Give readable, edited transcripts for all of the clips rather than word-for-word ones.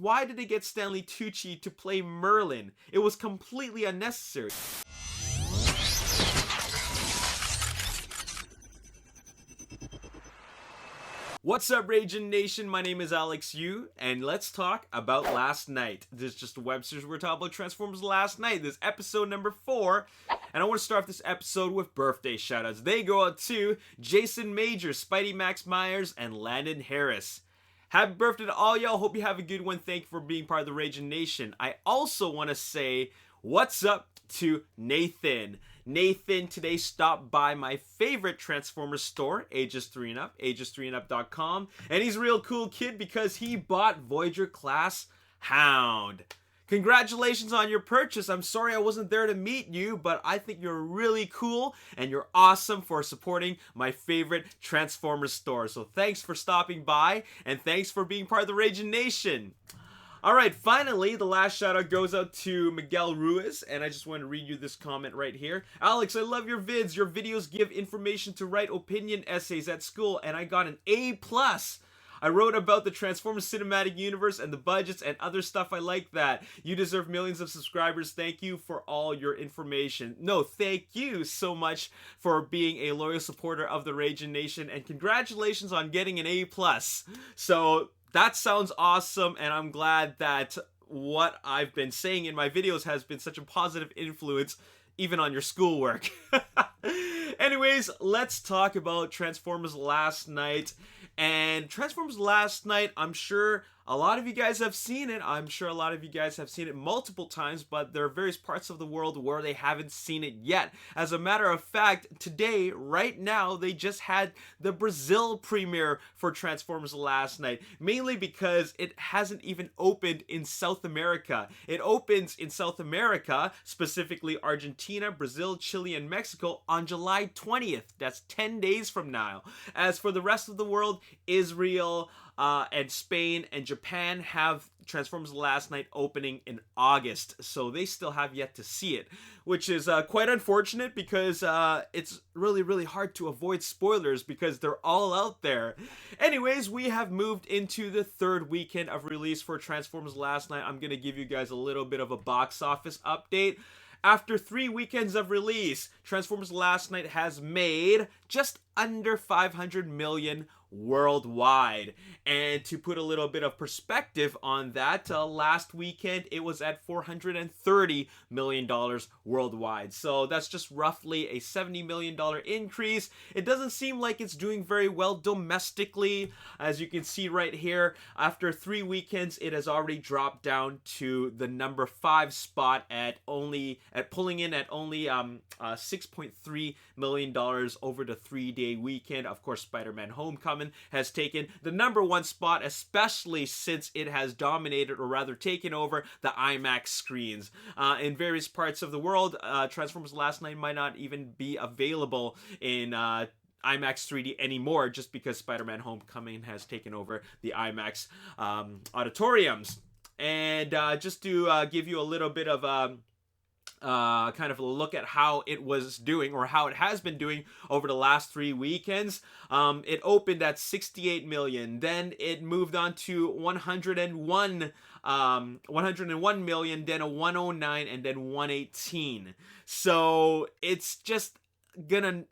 Why did they get Stanley Tucci to play Merlin? It was completely unnecessary. What's up, Ragin Nation? My name is Alex Yu, and let's talk about last night. This is just a web series we're talking about Transformers last night. This is episode number 4, and I want to start off this episode with birthday shoutouts. They go out to Jason Major, Spidey Max Myers, and Landon Harris. Happy birthday to all y'all. Hope you have a good one. Thank you for being part of the Ragin Nation. I also want to say what's up to Nathan. Nathan today stopped by my favorite Transformers store, Ages 3 and Up, ages3andup.com, and he's a real cool kid because he bought Voyager Class Hound. Congratulations on your purchase. I'm sorry I wasn't there to meet you, but I think you're really cool and you're awesome for supporting my favorite Transformers store. So thanks for stopping by and thanks for being part of the Ragin Nation. Alright, finally, the last shout out goes out to Miguel Ruiz, and I just want to read you this comment right here. Alex, I love your vids. Your videos give information to write opinion essays at school, and I got an A+. I wrote about the Transformers Cinematic Universe and the budgets and other stuff. I like that. You deserve millions of subscribers. Thank you for all your information. No, thank you so much for being a loyal supporter of the Ragin Nation, and congratulations on getting an A+. So that sounds awesome, and I'm glad that what I've been saying in my videos has been such a positive influence even on your schoolwork. Anyways, let's talk about Transformers last night. And Transformers last night, I'm sure a lot of you guys have seen it. I'm sure a lot of you guys have seen it multiple times, but there are various parts of the world where they haven't seen it yet. As a matter of fact, today, right now, they just had the Brazil premiere for Transformers last night, mainly because it hasn't even opened in South America. It opens in South America, specifically Argentina, Brazil, Chile, and Mexico on July 20th. That's 10 days from now. As for the rest of the world, Israel, and Spain and Japan have Transformers last night opening in August, so they still have yet to see it, which is quite unfortunate because it's really hard to avoid spoilers because they're all out there. Anyways, we have moved into the third weekend of release for Transformers last night. I'm gonna give you guys a little bit of a box office update. After 3 weekends of release, Transformers last night has made just under 500 million worldwide. And to put a little bit of perspective on that, last weekend it was at $430 million worldwide. So that's just roughly a $70 million increase. It doesn't seem like it's doing very well domestically. As you can see right here, after 3 weekends, it has already dropped down to the number 5 spot at pulling in at only $6.3 million over the 3-day weekend. Of course, Spider-Man Homecoming has taken the number 1 spot, especially since it has dominated, or rather taken over, the IMAX screens. In various parts of the world, Transformers last night might not even be available in IMAX 3D anymore, just because Spider-Man Homecoming has taken over the IMAX auditoriums. And just to give you a little bit of kind of a look at how it was doing, or how it has been doing over the last 3 weekends. It opened at 68 million, then it moved on to 101 million, then a 109, and then 118. So it's just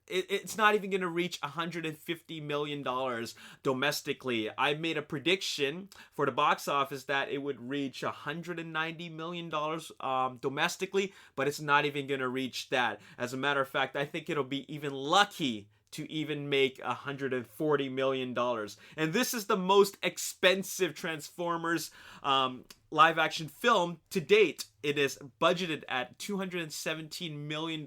it's not even gonna reach $150 million domestically. I made a prediction for the box office that it would reach $190 million domestically, but it's not even gonna reach that. As a matter of fact, I think it'll be even lucky to even make $140 million. And this is the most expensive Transformers live action film to date. It is budgeted at $217 million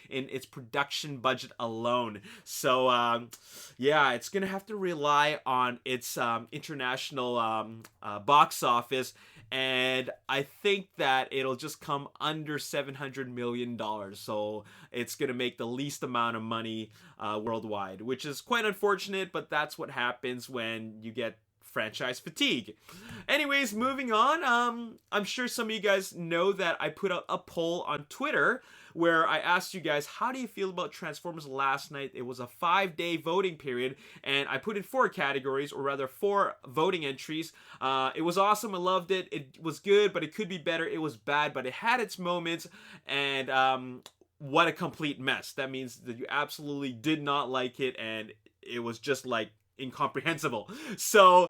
in its production budget alone. So yeah, it's gonna have to rely on its international box office, and I think that it'll just come under $700 million. So it's gonna make the least amount of money worldwide, which is quite unfortunate, but that's what happens when you get franchise fatigue. Anyways, moving on, I'm sure some of you guys know that I put out a poll on Twitter where I asked you guys, how do you feel about Transformers last night? It was a 5-day voting period, and I put in 4 categories, or rather 4 voting entries. It was awesome. I loved it. It was good, but it could be better. It was bad, but it had its moments, and what a complete mess. That means that you absolutely did not like it, and it was just like incomprehensible. So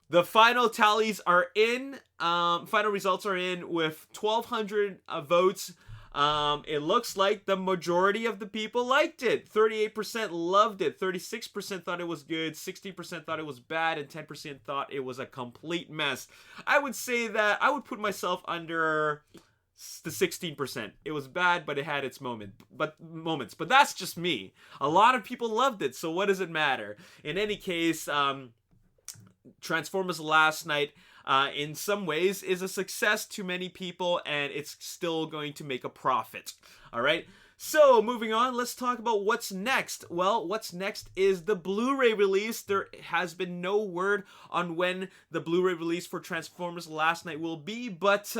the final tallies are in. Final results are in with 1,200 votes. It looks like the majority of the people liked it. 38% loved it. 36% thought it was good. 60% thought it was bad. And 10% thought it was a complete mess. I would say that I would put myself under the 16%. It was bad, but it had its moments. But that's just me. A lot of people loved it, so what does it matter? In any case, Transformers last night, in some ways, is a success to many people, and it's still going to make a profit. All right. So, moving on, let's talk about what's next. Well, what's next is the Blu-ray release. There has been no word on when the Blu-ray release for Transformers last night will be, but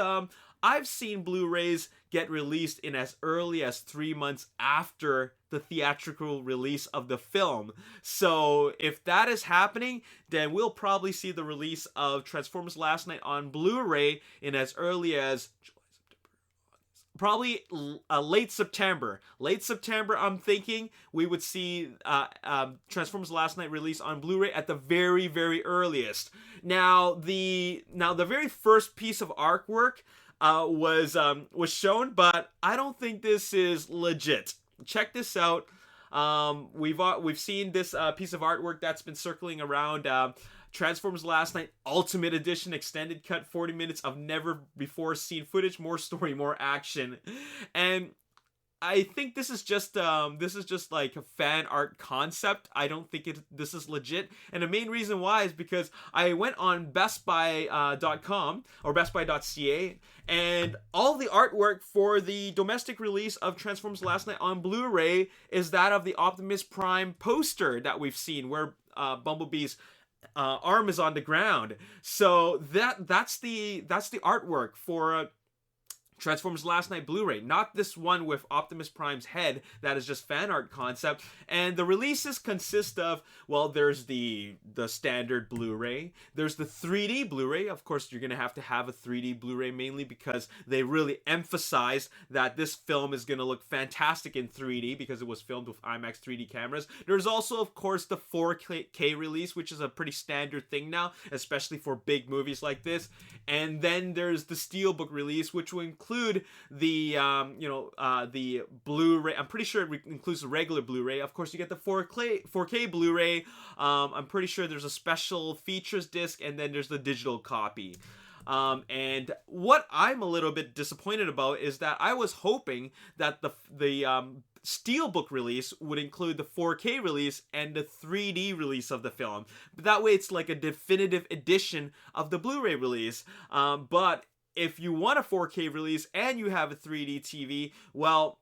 I've seen Blu-rays get released in as early as 3 months after the theatrical release of the film. So if that is happening, then we'll probably see the release of Transformers Last Night on Blu-ray in as early as probably late September. Late September, I'm thinking we would see Transformers Last Night release on Blu-ray at the very, very earliest. Now the very first piece of artwork was shown, but I don't think this is legit. Check this out. We've seen this piece of artwork that's been circling around. Transformers Last Night Ultimate Edition Extended Cut, 40 minutes of never before seen footage, more story, more action, and I think this is just like a fan art concept. I don't think this is legit, and the main reason why is because I went on bestbuy.com or bestbuy.ca, and all the artwork for the domestic release of Transformers Last Night on Blu-ray is that of the Optimus Prime poster that we've seen, where Bumblebee's arm is on the ground. So that's the artwork for Transformers Last Night Blu-ray, not this one with Optimus Prime's head that is just fan art concept. And the releases consist of, well, there's the standard Blu-ray, there's the 3D Blu-ray. Of course, you're gonna have to have a 3D Blu-ray, mainly because they really emphasized that this film is gonna look fantastic in 3D because it was filmed with IMAX 3D cameras. There's also, of course, the 4K release, which is a pretty standard thing now, especially for big movies like this. And then there's the Steelbook release, which will include the the Blu-ray. I'm pretty sure it includes the regular Blu-ray. Of course, you get the 4K Blu-ray. I'm pretty sure there's a special features disc, and then there's the digital copy. And what I'm a little bit disappointed about is that I was hoping that the Steelbook release would include the 4K release and the 3D release of the film. But that way, it's like a definitive edition of the Blu-ray release. But if you want a 4K release and you have a 3D TV, well,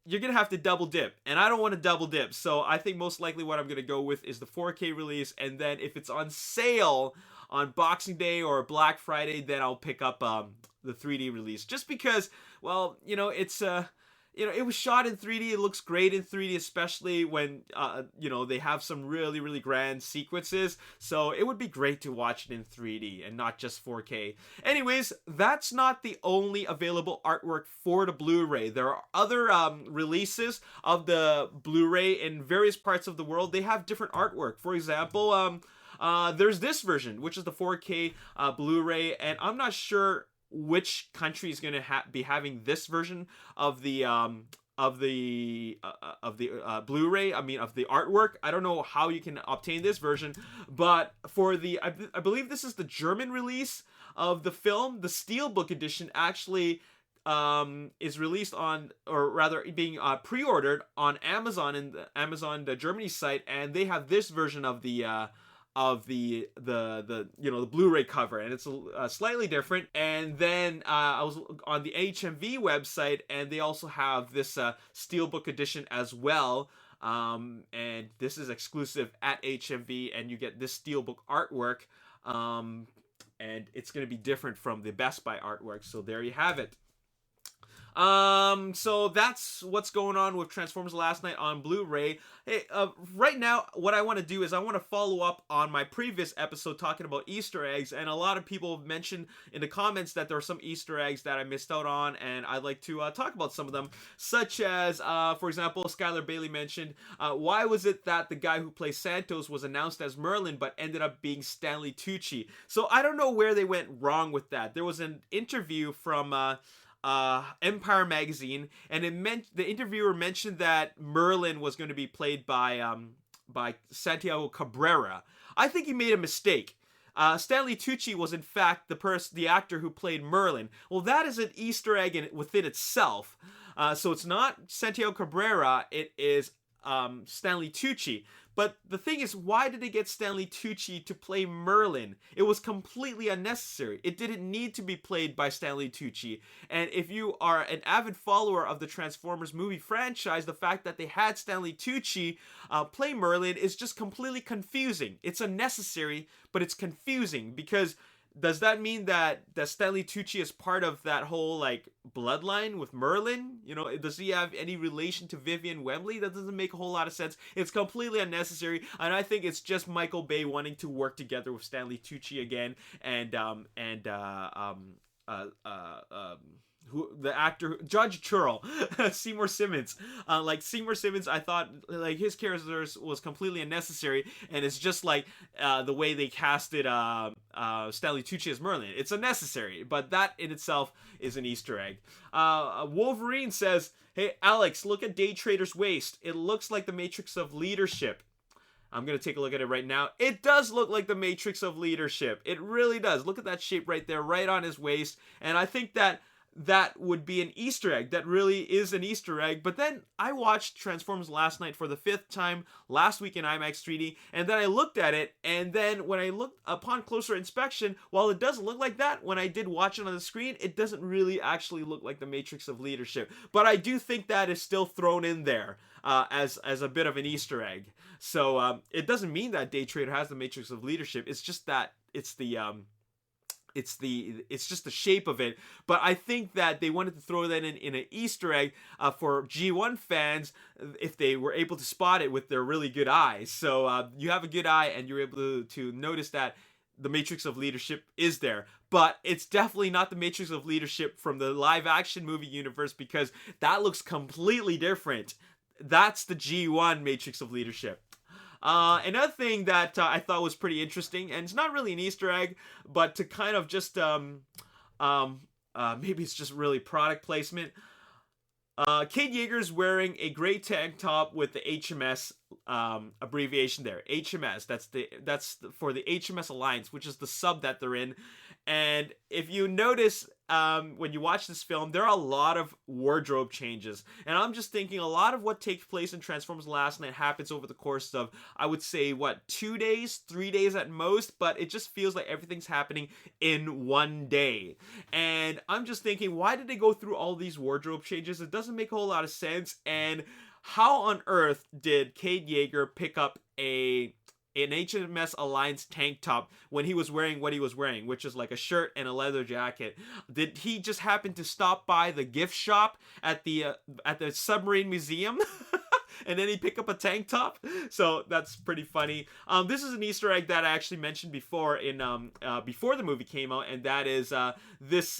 you're going to have to double dip. And I don't want to double dip. So I think most likely what I'm going to go with is the 4K release. And then if it's on sale on Boxing Day or Black Friday, then I'll pick up the 3D release. Just because, well, it's it was shot in 3D. It looks great in 3D, especially when, they have some really, really grand sequences. So it would be great to watch it in 3D and not just 4K. Anyways, that's not the only available artwork for the Blu-ray. There are other releases of the Blu-ray in various parts of the world. They have different artwork. For example, there's this version, which is the 4K Blu-ray, and I'm not sure which country is going to be having this version of the Blu-ray. I mean, of the artwork. I don't know how you can obtain this version, but for I believe this is the German release of the film. The Steelbook edition actually is released on, or rather being pre-ordered on Amazon, and the Amazon Germany site, and they have this version of the Blu-ray cover, and it's slightly different. And then I was on the HMV website, and they also have this Steelbook edition as well. And this is exclusive at HMV, and you get this Steelbook artwork, and it's going to be different from the Best Buy artwork. So there you have it. So that's what's going on with Transformers Last Night on Blu-ray. Hey, right now, what I want to do is I want to follow up on my previous episode talking about Easter eggs, and a lot of people have mentioned in the comments that there are some Easter eggs that I missed out on, and I'd like to talk about some of them, such as, for example, Skylar Bailey mentioned, why was it that the guy who plays Santos was announced as Merlin, but ended up being Stanley Tucci? So I don't know where they went wrong with that. There was an interview from Empire magazine, and the interviewer mentioned that Merlin was going to be played by Santiago Cabrera. I think he made a mistake. Stanley Tucci was in fact the actor who played Merlin. Well, that is an Easter egg within itself. So it's not Santiago Cabrera, it is Stanley Tucci. But the thing is, why did they get Stanley Tucci to play Merlin? It was completely unnecessary. It didn't need to be played by Stanley Tucci. And if you are an avid follower of the Transformers movie franchise, the fact that they had Stanley Tucci play Merlin is just completely confusing. It's unnecessary, but it's confusing because does that mean that Stanley Tucci is part of that whole like bloodline with Merlin? You know, does he have any relation to Vivian Wembley? That doesn't make a whole lot of sense. It's completely unnecessary, and I think it's just Michael Bay wanting to work together with Stanley Tucci again, who the actor Judge Churl, Seymour Simmons. Like Seymour Simmons, I thought like his character was completely unnecessary, and it's just like the way they casted Stanley Tucci as Merlin. It's unnecessary, but that in itself is an Easter egg. Wolverine says, "Hey Alex, look at Day Trader's waist. It looks like the Matrix of Leadership." I'm going to take a look at it right now. It does look like the Matrix of Leadership. It really does. Look at that shape right there, right on his waist. And I think that would be an Easter egg. That really is an Easter egg. But then I watched Transformers Last Night for the 5th time last week in IMAX 3D, and then I looked at it, and then when I looked upon closer inspection, while it doesn't look like that, when I did watch it on the screen, it doesn't really actually look like the Matrix of Leadership. But I do think that is still thrown in there as a bit of an Easter egg. So it doesn't mean that Day Trader has the Matrix of Leadership. It's just that it's just the shape of it. But I think that they wanted to throw that in an Easter egg for G1 fans if they were able to spot it with their really good eyes. So you have a good eye and you're able to notice that the Matrix of Leadership is there. But it's definitely not the Matrix of Leadership from the live action movie universe, because that looks completely different. That's the G1 Matrix of Leadership. Another thing that I thought was pretty interesting, and it's not really an Easter egg, but to kind of just maybe it's just really product placement. Kate Yeager's wearing a gray tank top with the HMS abbreviation there. HMS. That's for the HMS Alliance, which is the sub that they're in. And if you notice, when you watch this film, there are a lot of wardrobe changes. And I'm just thinking a lot of what takes place in Transformers Last Night happens over the course of, I would say, 2 days, 3 days at most, but it just feels like everything's happening in one day. And I'm just thinking, why did they go through all these wardrobe changes? It doesn't make a whole lot of sense. And how on earth did Kate Yeager pick up an HMS Alliance tank top when he was wearing what he was wearing, which is like a shirt and a leather jacket? Did he just happen to stop by the gift shop at the submarine museum and then he pick up a tank top? So that's pretty funny. This is an Easter egg that I actually mentioned before before the movie came out, and that is this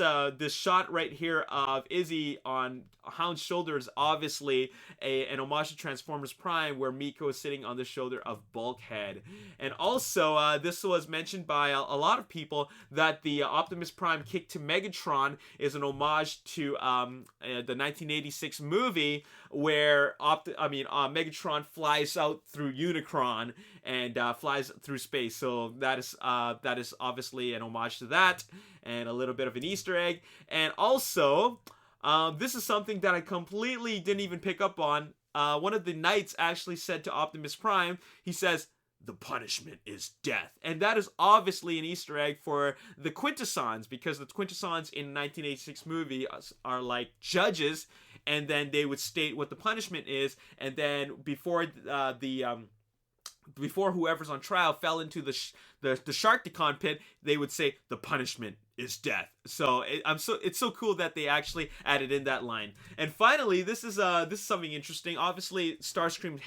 shot right here of Izzy on Hound's shoulder is obviously an homage to Transformers Prime, where Miko is sitting on the shoulder of Bulkhead. And also, this was mentioned by a lot of people that the Optimus Prime kick to Megatron is an homage to the 1986 movie where Megatron flies out through Unicron and flies through space. So that is obviously an homage to that, and a little bit of an Easter egg. And also, this is something that I completely didn't even pick up on. One of the knights actually said to Optimus Prime, he says, "The punishment is death." And that is obviously an Easter egg for the Quintessons, because the Quintessons in 1986 movie are like judges, and then they would state what the punishment is, and then before whoever's on trial fell into the Sharkticon pit, they would say the punishment is death. So it's so cool that they actually added in that line. And finally, this is something interesting. Obviously, Starscream's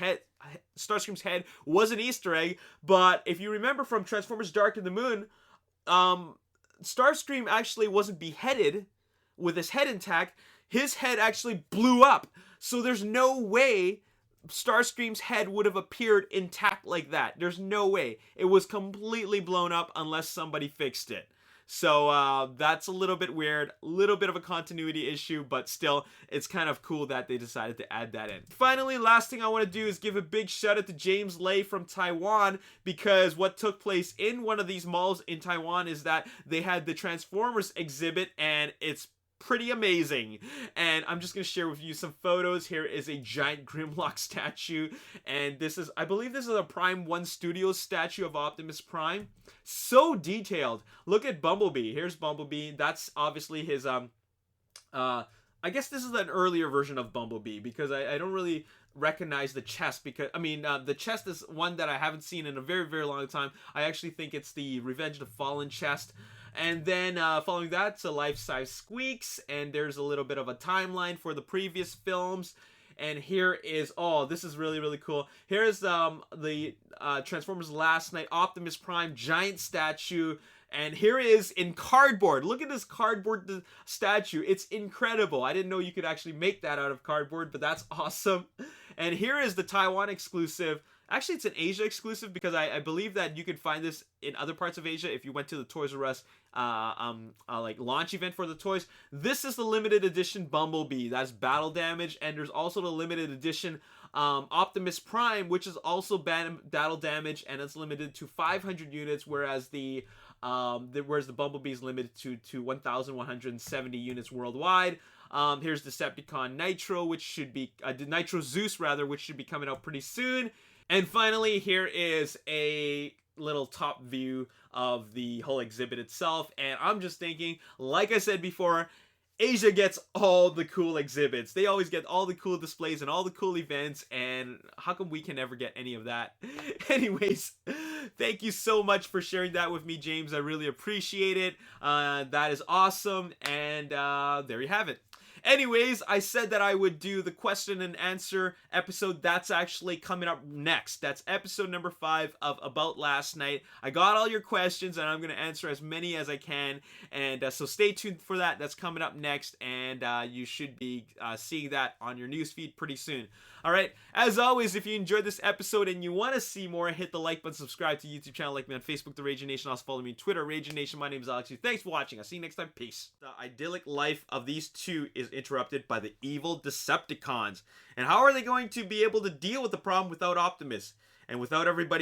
head was an Easter egg, but if you remember from Transformers Dark of the Moon, Starscream actually wasn't beheaded with his head intact. His head actually blew up. So there's no way Starscream's head would have appeared intact like that. There's no way. It was completely blown up unless somebody fixed it. So that's a little bit weird, a little bit of a continuity issue, but still, it's kind of cool that they decided to add that in. Finally, last thing I want to do is give a big shout out to James Lay from Taiwan, because what took place in one of these malls in Taiwan is that they had the Transformers exhibit, and it's pretty amazing. And I'm just going to share with you some photos. Here is a giant Grimlock statue, and I believe this is a Prime 1 Studios statue of Optimus Prime. So detailed. Look at Bumblebee. Here's Bumblebee. That's obviously his I guess this is an earlier version of Bumblebee, because I don't really recognize the chest, because the chest is one that I haven't seen in a very, very long time. I actually think it's the Revenge of the Fallen chest. And then following that, it's a life-size Squeaks, and there's a little bit of a timeline for the previous films. And here is, this is really, really cool. Here's the Transformers Last Night Optimus Prime giant statue. And here it is in cardboard. Look at this cardboard statue. It's incredible. I didn't know you could actually make that out of cardboard, but that's awesome. And here is the Taiwan exclusive. Actually, it's an Asia exclusive, because I believe that you could find this in other parts of Asia if you went to the Toys R Us like launch event for the toys. This is the limited edition Bumblebee. That's battle damage, and there's also the limited edition Optimus Prime, which is also battle damage, and it's limited to 500 units, whereas the Bumblebee is limited to 1,170 units worldwide. Here's Decepticon Nitro, which should be Nitro Zeus rather, which should be coming out pretty soon. And finally, here is a little top view of the whole exhibit itself. And I'm just thinking, like I said before, Asia gets all the cool exhibits. They always get all the cool displays and all the cool events, and how come we can never get any of that? Anyways, thank you so much for sharing that with me, James. I really appreciate it. That is awesome, and there you have it. Anyways, I said that I would do the question and answer episode. That's actually coming up next. That's episode number 5 of About Last Night. I got all your questions, and I'm going to answer as many as I can. And so stay tuned for that. That's coming up next, and you should be seeing that on your newsfeed pretty soon. All right. As always, if you enjoyed this episode and you want to see more, hit the like button, subscribe to the YouTube channel, like me on Facebook, The Ragin Nation. Also follow me on Twitter, Ragin Nation. My name is Alex Yu. Thanks for watching. I'll see you next time. Peace. The idyllic life of these two is interrupted by the evil Decepticons. And how are they going to be able to deal with the problem without Optimus and without everybody else?